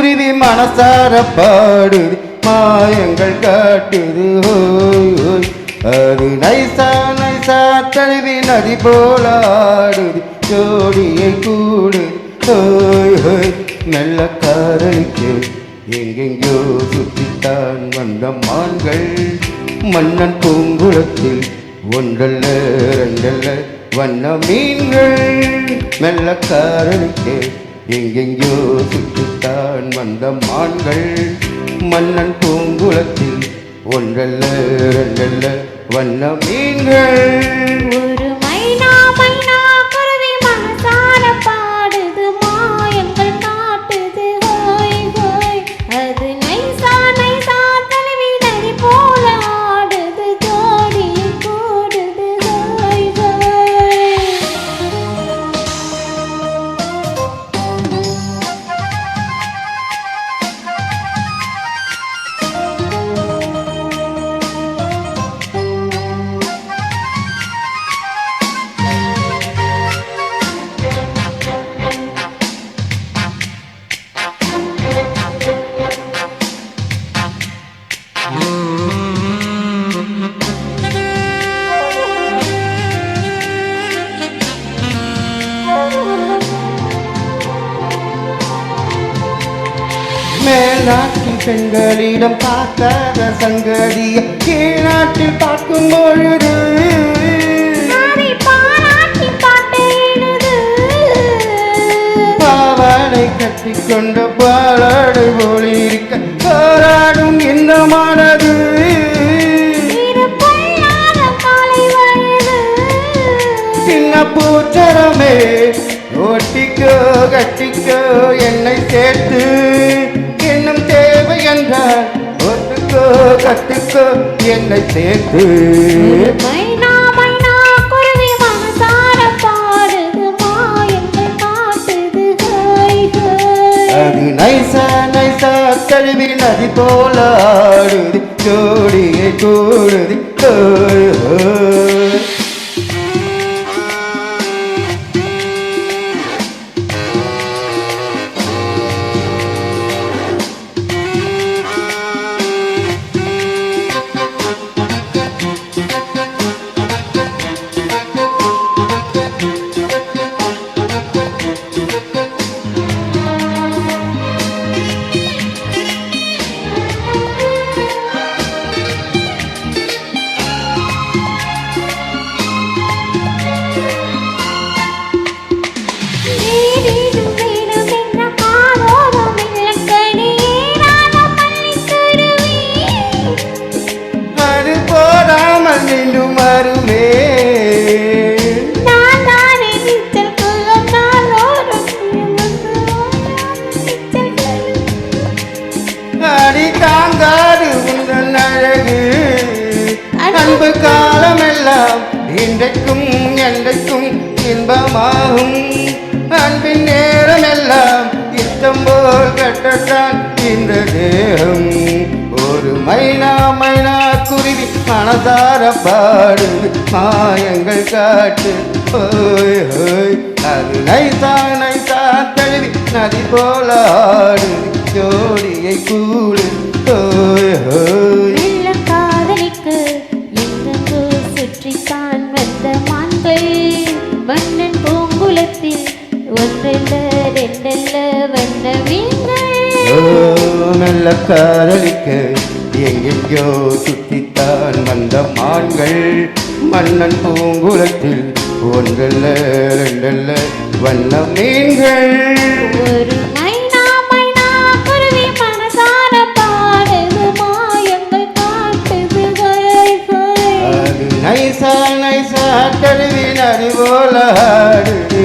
குருவி மனசார பாடுது மாயங்கள் காட்டுது ஹோய் ஹோய். அது நைசா நைசா தழுவி நதி போல ஆடுது ஜோடியை கூடுது ஹோய் ஹோய். மெல்ல காரலுக்கு எங்கெங்கோ சுற்றித்தான் வந்த மான்கள் மன்னன் பூங்குளத்தில் ஒன்றல்ல ரெண்டல்ல வண்ண மீன்கள். மெல்ல காரலுக்கு எங்கெங்கோ சுற்றித்தான் வந்த மான்கள் மன்னன் பூங்குளத்தில் ஒன்றல்ல ரெண்டல்ல வண்ண மீன்கள். ஒரு மைனா மைனா குருவி மனசார பாடுது மாயங்கள் காட்டுது ஹோய் ஹோய். அது நைசா நைசா தழுவி நதி போல ஆடுது ஜோடி கூடுது ஹோய் ஹோய். மேல்நாட்டில் பெண்களிடம் பார்க்காத சங்கதிய கீழ்நாட்டில் பார்க்கும் பொழுது அதை பாராட்டி பாட்டேனுது. பாவாடை கட்டிக்கொண்ட பாலாடு போலிருக்க போராடும் இந்த மனது. இரு பொல்லாத காலை வயது சின்ன பூச்சரமே ஓட்டிக்கோ கட்டிக்கோ என்னை சேர்த்து இன்னும் தேவை என்றால் ஒத்துக்கோ கத்துக்கோ என்னை சேர்த்து. மைனா மைனா குருவி மனசார பாடுது மாயங்கள் காட்டுது ஹோய் ஹோய். அது நைசா நைசா தழுவி நதி போல ஆடுது ஜோடியை கூடுது ஹோய் ஹோய். நீரிடும் வேணும் என்ற காதோரம் இலக்கணி ஏறாத பள்ளிக்குருவி. அது போடாமல் மீண்டும் வருமே. நான் தானே நீச்சல் குளம் நாளோறும் நீச்சல் குளம். அடி தாங்காது உந்தன் அழகு அன்பு காலமெல்லாம் இன்றைக்கும் என்றைக்கும் இன்பமாகும். அன்பின் நேரமெல்லாம் இஷ்டம் போல் கட்டத்தான் இந்த தேகம். ஒரு மைனா மைனா குருவி மனதார பாடுது மாயங்கள் காட்டு ஹோய் ஹோய். அது நைசா நைசா தழுவி நதி போல ஆடுது ஜோடியை கூடு ஹோய் ஹோய். மெல்ல காதலிக்கு எங்கெங்கோ சுற்றித்தான் வந்த மான்கள் மன்னன் பூங்குளத்தில் ஒன்றல்ல ரெண்டல்ல வண்ண மீன்கள். மெல்ல காதலிக்க எங்கெங்கோ சுத்தித்தான் வந்த மான்கள் மன்னன் பூங்குளத்தில் ஒன்றல்ல ரெண்டல்ல வண்ண மீன்கள். ஒரு மைனா மைனா குருவி மனசார பாடுது மாயங்கள் காட்டுது ஹோய் ஹோய். அது நைசா நைசா தழுவி நதி போல ஆடுது